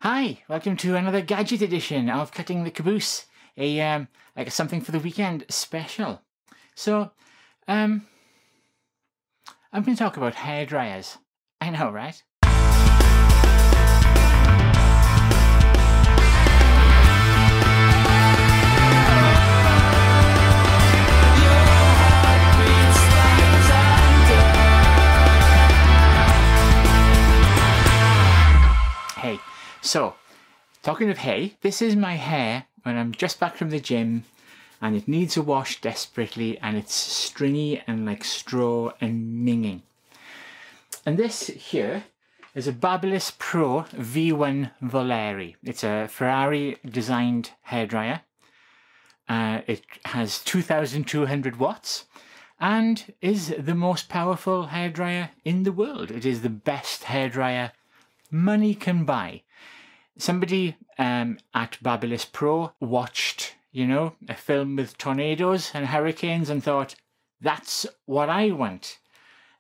Hi, welcome to another gadget edition of Cutting the Caboose, like a something for the weekend special. So, I'm going to talk about hair dryers. I know, right? Hey, so, talking of hay, this is my hair when I'm just back from the gym and it needs a wash desperately and it's stringy and like straw and minging. And this here is a Babyliss Pro V2 Volare. It's a Ferrari designed hairdryer. It has 2,200 watts and is the most powerful hairdryer in the world. It is the best hairdryer money can buy. Somebody at Babyliss Pro watched, you know, a film with tornadoes and hurricanes and thought, that's what I want.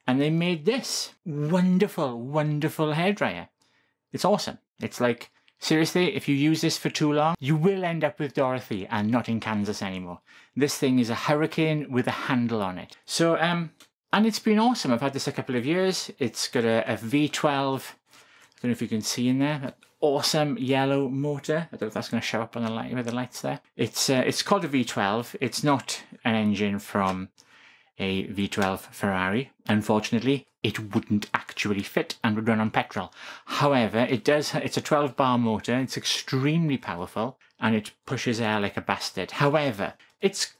And they made this wonderful, wonderful hairdryer. It's awesome. It's like, seriously, if you use this for too long, you will end up with Dorothy and not in Kansas anymore. This thing is a hurricane with a handle on it. So, and it's been awesome. I've had this a couple of years. It's got a V12, I don't know if you can see in there, that awesome yellow motor. I don't know if that's going to show up on the light with the lights there. It's called a V12. It's not an engine from a V12 Ferrari. Unfortunately, it wouldn't actually fit and would run on petrol. However, it does. It's a 12-bar motor. It's extremely powerful and it pushes air like a bastard. However, it's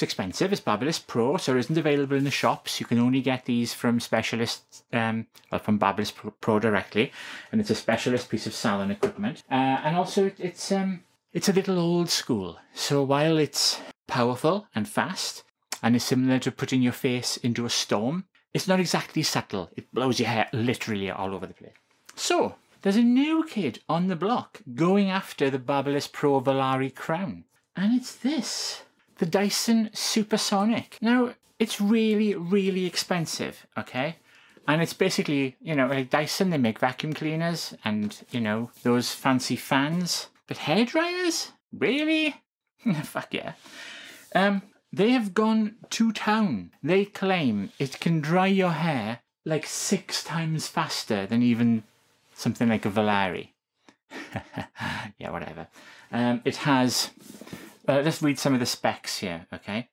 expensive. It's Babyliss Pro, so it isn't available in the shops. You can only get these from specialists, from Babyliss Pro directly, and it's a specialist piece of salon equipment. And also, it's a little old school. So while it's powerful and fast, and is similar to putting your face into a storm, it's not exactly subtle. It blows your hair literally all over the place. So there's a new kid on the block going after the Babyliss Pro Volare crown, and it's this. The Dyson Supersonic. Now, it's really, really expensive, okay? And it's basically, you know, like Dyson, they make vacuum cleaners and, you know, those fancy fans. But hairdryers? Really? Fuck yeah. They have gone to town. They claim it can dry your hair like 6 times faster than even something like a Volare. Yeah, whatever. It has... let's read some of the specs here, okay?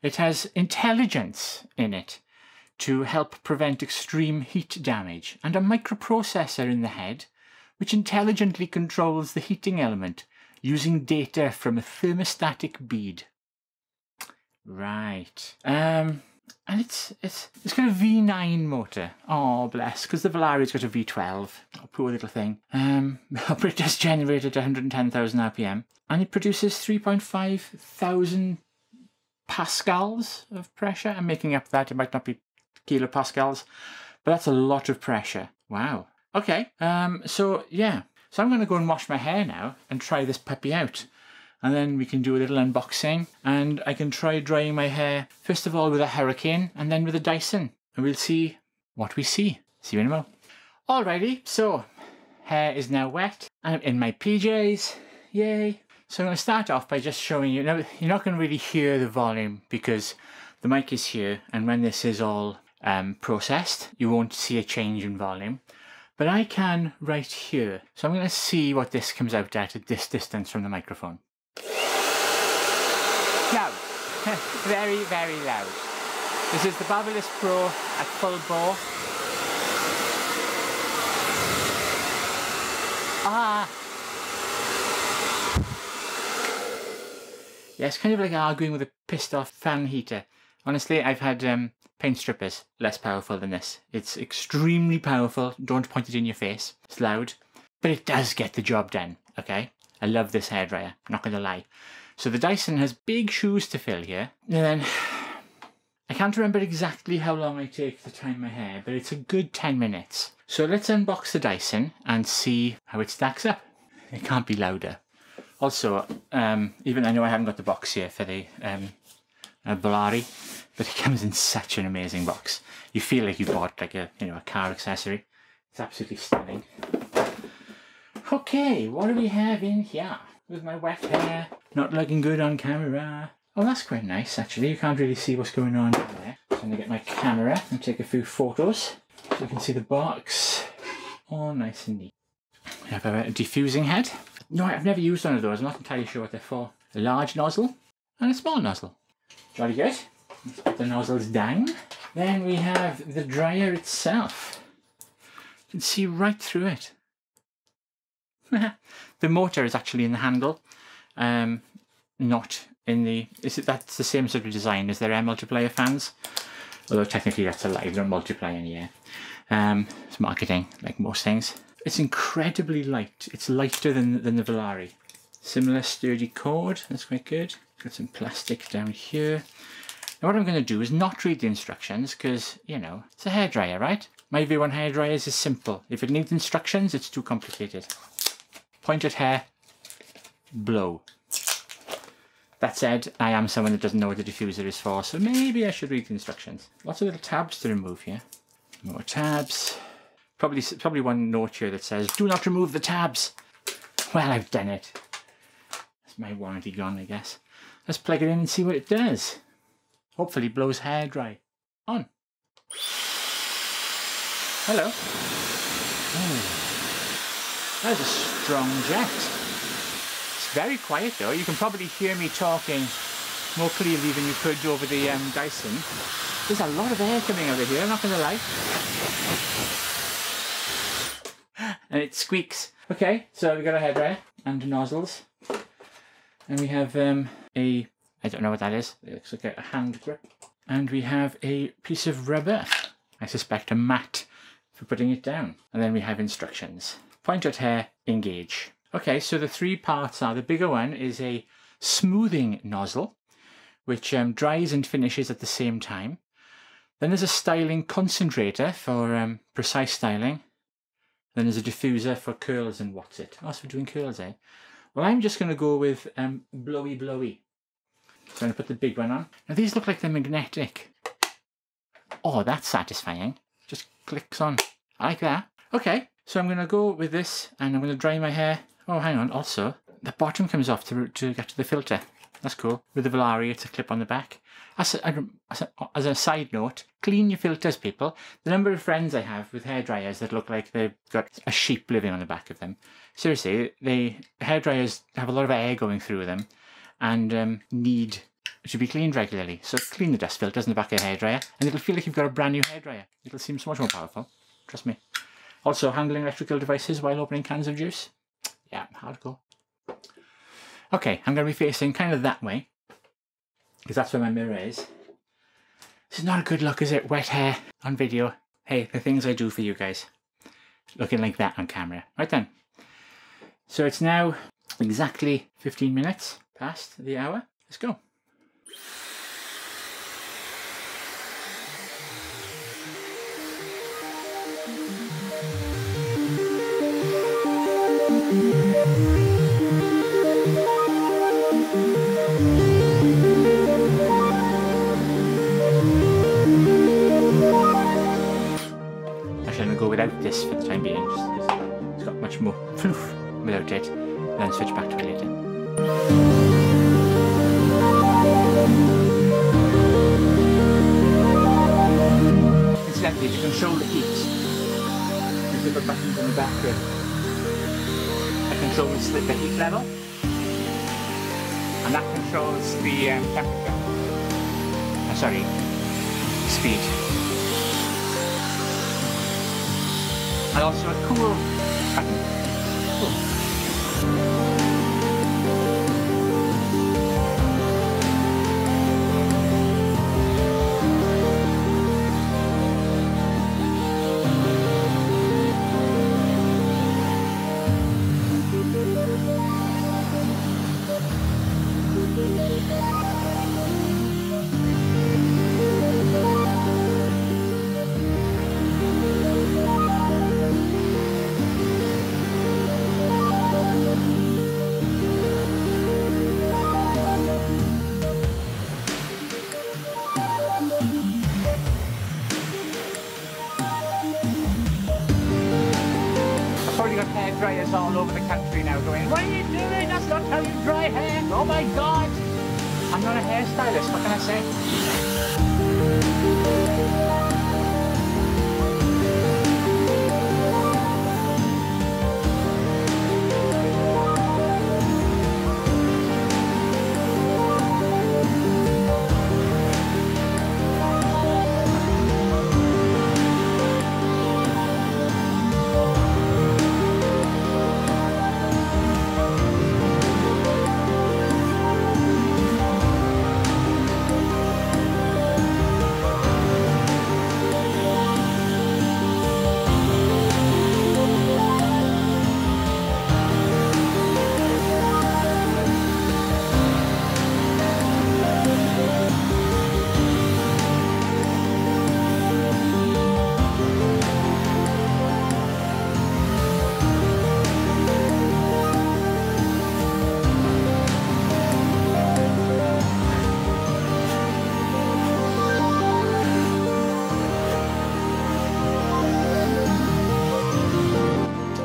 It has intelligence in it to help prevent extreme heat damage and a microprocessor in the head which intelligently controls the heating element using data from a thermostatic bead. Right. And it's got a V9 motor. Oh, bless, because the Volare's got a V12. Oh, poor little thing. But it does generate at 110,000 RPM. And it produces 3.5 thousand pascals of pressure. I'm making up that. It might not be kilopascals, but that's a lot of pressure. Wow. Okay. So, yeah. So I'm going to go and wash my hair now and try this puppy out. And then we can do a little unboxing. And I can try drying my hair, first of all, with a Hurricane and then with a Dyson. And we'll see what we see. See you in a moment. Alrighty. So, hair is now wet. I'm in my PJs. Yay. So I'm going to start off by just showing you, now you're not going to really hear the volume because the mic is here, and when this is all processed, you won't see a change in volume. But I can right here. So I'm going to see what this comes out at this distance from the microphone. Loud. Very, very loud. This is the Babyliss Pro at full bore. Ah! Yeah, it's kind of like arguing with a pissed off fan heater. Honestly, I've had paint strippers less powerful than this. It's extremely powerful. Don't point it in your face. It's loud. But it does get the job done, okay? I love this hairdryer, not going to lie. So the Dyson has big shoes to fill here. And then, I can't remember exactly how long I take to time my hair, but it's a good 10 minutes. So let's unbox the Dyson and see how it stacks up. It can't be louder. Also, even I know I haven't got the box here for the Volare, but it comes in such an amazing box. You feel like you bought like a car accessory. It's absolutely stunning. Okay, what do we have in here? With my wet hair, not looking good on camera. Oh, that's quite nice actually. You can't really see what's going on there. So I'm going to get my camera and take a few photos so you can see the box. All nice and neat. We have a diffusing head. No, I've never used one of those. I'm not entirely sure what they're for. A large nozzle and a small nozzle. Jolly good. Let's put the nozzles down. Then we have the dryer itself. You can see right through it. The motor is actually in the handle, not in the... That's the same sort of design as their air multiplier fans. Although technically that's a lie, they don't multiply any air. It's marketing, like most things. It's incredibly light. It's lighter than the Volare. Similar sturdy cord, that's quite good. Got some plastic down here. Now what I'm going to do is not read the instructions because, you know, it's a hairdryer, right? My view on hairdryers is simple. If it needs instructions, it's too complicated. Point at hair, blow. That said, I am someone that doesn't know what the diffuser is for, so maybe I should read the instructions. Lots of little tabs to remove here. More tabs. Probably one note here that says, do not remove the tabs. Well, I've done it. That's my warranty gone, I guess. Let's plug it in and see what it does. Hopefully blows hair dry. On. Hello. Oh. That is a strong jet. It's very quiet though. You can probably hear me talking more clearly than you could over the Dyson. There's a lot of air coming out of here, I'm not going to lie. And it squeaks. Okay, so we've got a hairdryer and nozzles. And we have I don't know what that is. It looks like a hand grip. And we have a piece of rubber. I suspect a mat for putting it down. And then we have instructions. Point at hair, engage. Okay, so the three parts are, the bigger one is a smoothing nozzle, which dries and finishes at the same time. Then there's a styling concentrator for precise styling. Then there's a diffuser for curls and what's it? Oh, so we're doing curls, eh? Well, I'm just going to go with blowy blowy. So I'm going to put the big one on. Now these look like they're magnetic. Oh, that's satisfying. Just clicks on. I like that. Okay. So I'm going to go with this and I'm going to dry my hair. Oh, hang on. Also, the bottom comes off to get to the filter. That's cool. With the Volare, it's a clip on the back. As a side note, clean your filters, people. The number of friends I have with hairdryers that look like they've got a sheep living on the back of them. Seriously, hairdryers have a lot of air going through them and need to be cleaned regularly. So clean the dust filters in the back of your hairdryer and it'll feel like you've got a brand new hairdryer. It'll seem so much more powerful. Trust me. Also, handling electrical devices while opening cans of juice. Yeah, hardcore. Okay, I'm going to be facing kind of that way, because that's where my mirror is. This is not a good look, is it? Wet hair on video. Hey, the things I do for you guys. Looking like that on camera. Right then. So it's now exactly 15 minutes past the hour. Let's go. Go without this for the time being, just it's got much more proof without it, and then switch back to it later. Incidentally, to control the heat, there's little buttons in the back here. I control the heat level, and that controls the temperature. Sorry, speed. And also a cool button. Cool. the country now going, what are you doing? That's not how you dry hair. Oh my God. I'm not a hairstylist, what can I say?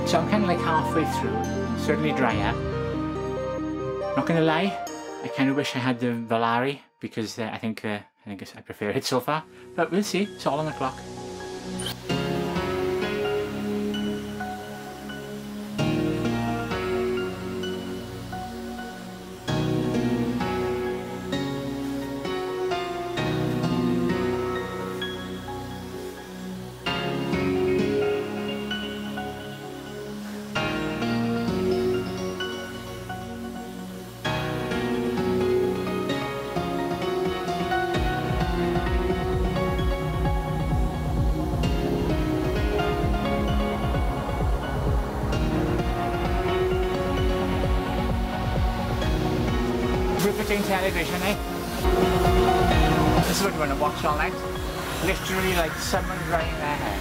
So I'm kind of like halfway through, certainly drier. Not gonna lie, I kind of wish I had the Volare because I think I prefer it so far. But we'll see. It's all on the clock. Riveting television, eh? This is what you want to watch all night. Literally like someone drying their hair.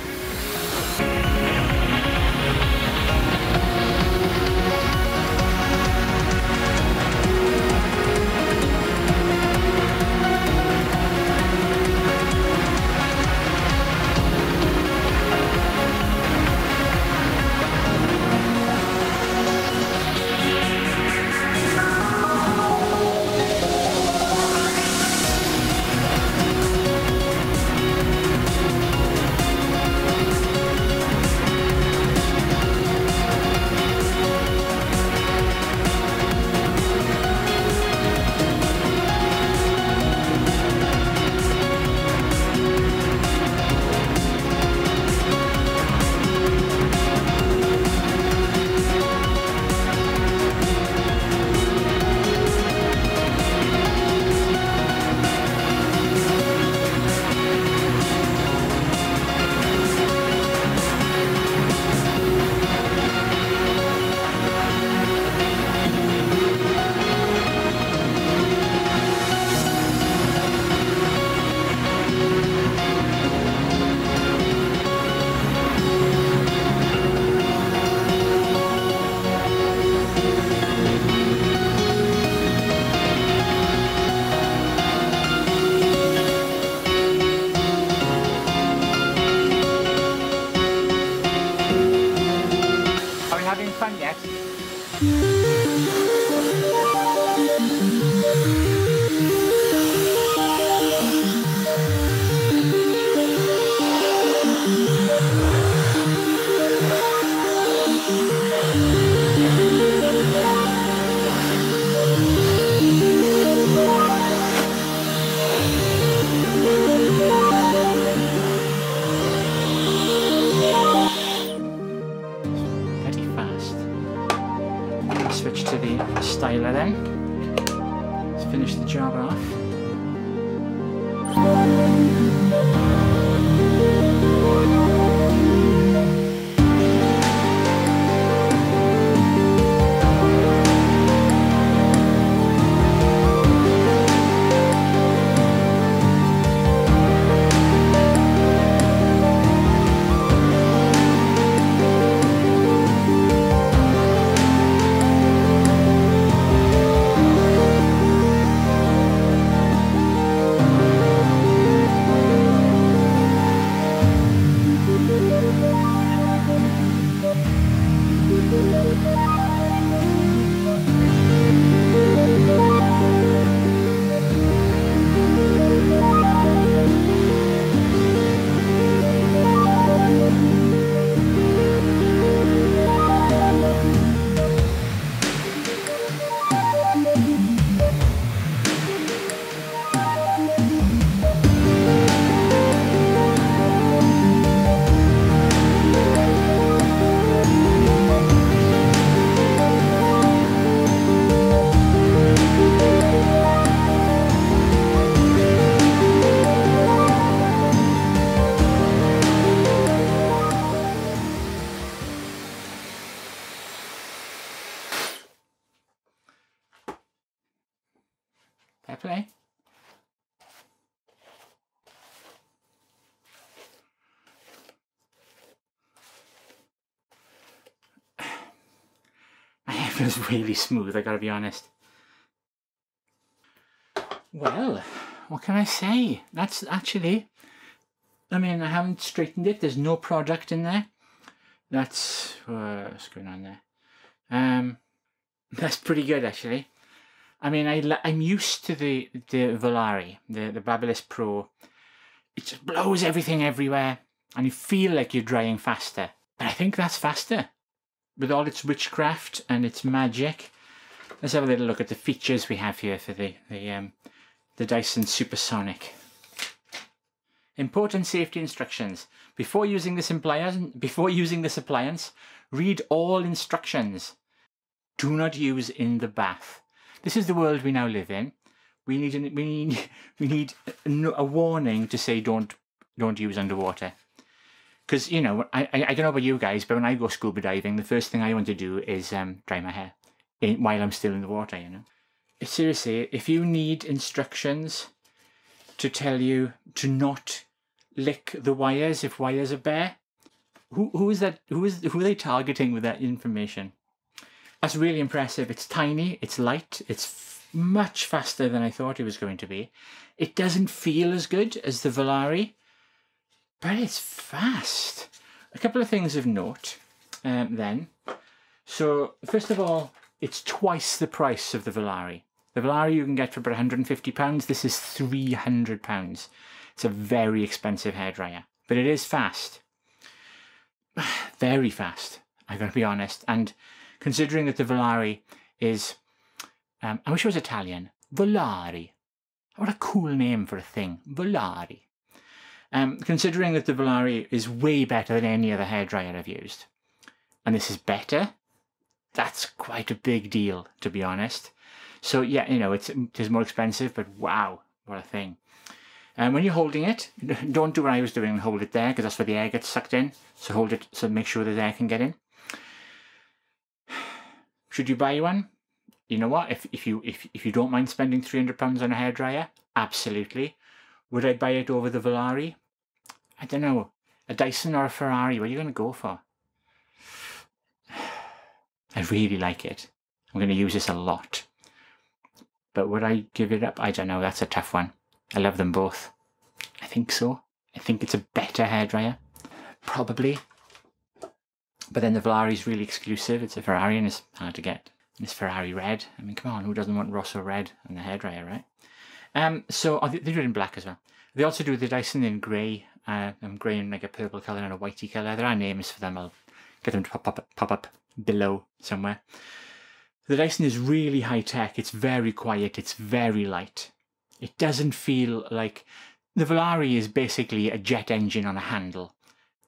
Having fun yet? Switch to the styler then. Let's finish the job off. Fair play. My hair feels really smooth, I gotta be honest. Well, what can I say? That's actually, I mean, I haven't straightened it. There's no product in there. That's, what's going on there? That's pretty good, actually. I mean, I'm used to the Volare, the Babyliss Pro. It just blows everything everywhere, and you feel like you're drying faster. But I think that's faster. With all its witchcraft and its magic. Let's have a little look at the features we have here for the Dyson Supersonic. Important safety instructions. Before using this appliance, read all instructions. Do not use in the bath. This is the world we now live in. We need a warning to say don't use underwater. Because, you know, I don't know about you guys, but when I go scuba diving, the first thing I want to do is dry my hair while I'm still in the water, you know. Seriously, if you need instructions to tell you to not lick the wires if wires are bare, who is that? Who are they targeting with that information? That's really impressive. It's tiny, it's light, it's much faster than I thought it was going to be. It doesn't feel as good as the Volare, but it's fast. A couple of things of note then. So first of all, it's twice the price of the Volare. The Volare you can get for about £150. This is £300. It's a very expensive hairdryer, but it is fast. Very fast, I gotta be honest. And considering that the Volare is, I wish it was Italian, Volare. What a cool name for a thing, Volare. Considering that the Volare is way better than any other hairdryer I've used, and this is better, that's quite a big deal, to be honest. So yeah, you know, it is more expensive, but wow, what a thing. And when you're holding it, don't do what I was doing and hold it there, because that's where the air gets sucked in. So hold it, so make sure the air can get in. Should you buy one? You know what? If you don't mind spending £300 on a hairdryer, absolutely. Would I buy it over the Volare? I don't know. A Dyson or a Ferrari? What are you going to go for? I really like it. I'm going to use this a lot. But would I give it up? I don't know. That's a tough one. I love them both. I think so. I think it's a better hairdryer. Probably. But then the Volare is really exclusive. It's a Ferrari and it's hard to get. And it's Ferrari red. I mean, come on, who doesn't want Rosso red on the hairdryer, right? So they do it in black as well. They also do the Dyson in grey. Grey in like a purple colour and a whitey colour. There are names for them. I'll get them to pop up below somewhere. The Dyson is really high tech. It's very quiet. It's very light. It doesn't feel like... The Volare is basically a jet engine on a handle.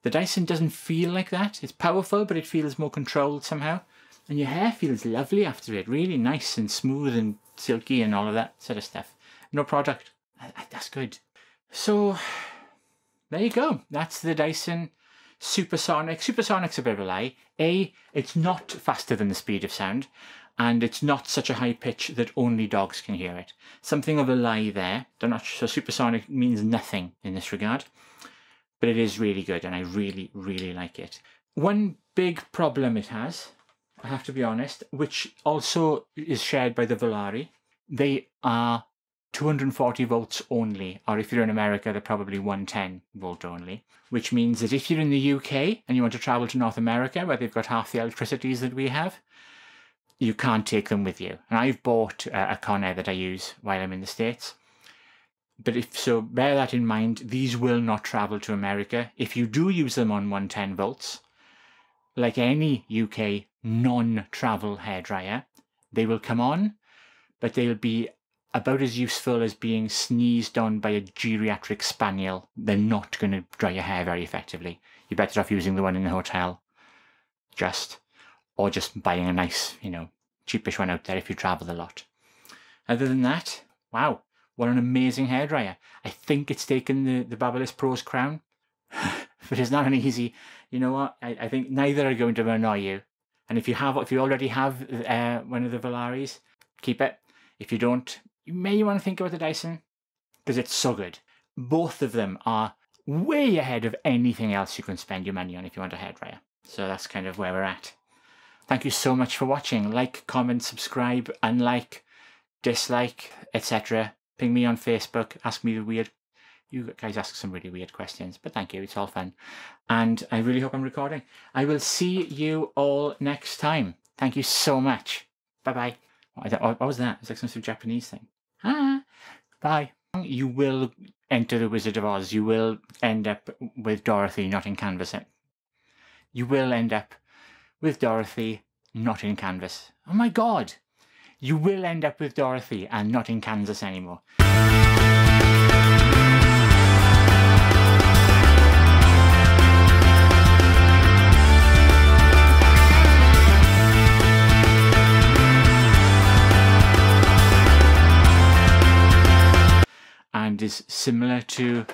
The Dyson doesn't feel like that. It's powerful, but it feels more controlled somehow. And your hair feels lovely after it. Really nice and smooth and silky and all of that sort of stuff. No product. That's good. So, there you go. That's the Dyson Supersonic. Supersonic's a bit of a lie. It's not faster than the speed of sound. And it's not such a high pitch that only dogs can hear it. Something of a lie there. So Supersonic means nothing in this regard. But it is really good and I really, really like it. One big problem it has, I have to be honest, which also is shared by the Volare, they are 240 volts only, or if you're in America, they're probably 110 volt only, which means that if you're in the UK and you want to travel to North America, where they've got half the electricities that we have, you can't take them with you. And I've bought a Con-Air that I use while I'm in the States. But bear that in mind, these will not travel to America. If you do use them on 110 volts, like any UK non-travel hairdryer, they will come on, but they'll be about as useful as being sneezed on by a geriatric spaniel. They're not going to dry your hair very effectively. You're better off using the one in the hotel, or just buying a nice, you know, cheapish one out there if you travel a lot. Other than that, wow, what an amazing hairdryer. I think it's taken the Babyliss Pro's crown, but it's not an easy, you know what, I think neither are going to annoy you. And if you already have one of the Volares, keep it. If you don't, you may want to think about the Dyson because it's so good. Both of them are way ahead of anything else you can spend your money on if you want a hairdryer. So that's kind of where we're at. Thank you so much for watching. Like, comment, subscribe, unlike, dislike, etc. Ping me on Facebook, ask me the weird... You guys ask some really weird questions, but thank you, it's all fun. And I really hope I'm recording. I will see you all next time. Thank you so much. Bye-bye. What was that? It's like some sort of Japanese thing. Ah, bye. You will enter the Wizard of Oz. You will end up with Dorothy, not in Canvas. You will end up with Dorothy, not in Canvas. Oh my God. You will end up with Dorothy and not in Kansas anymore. And is similar to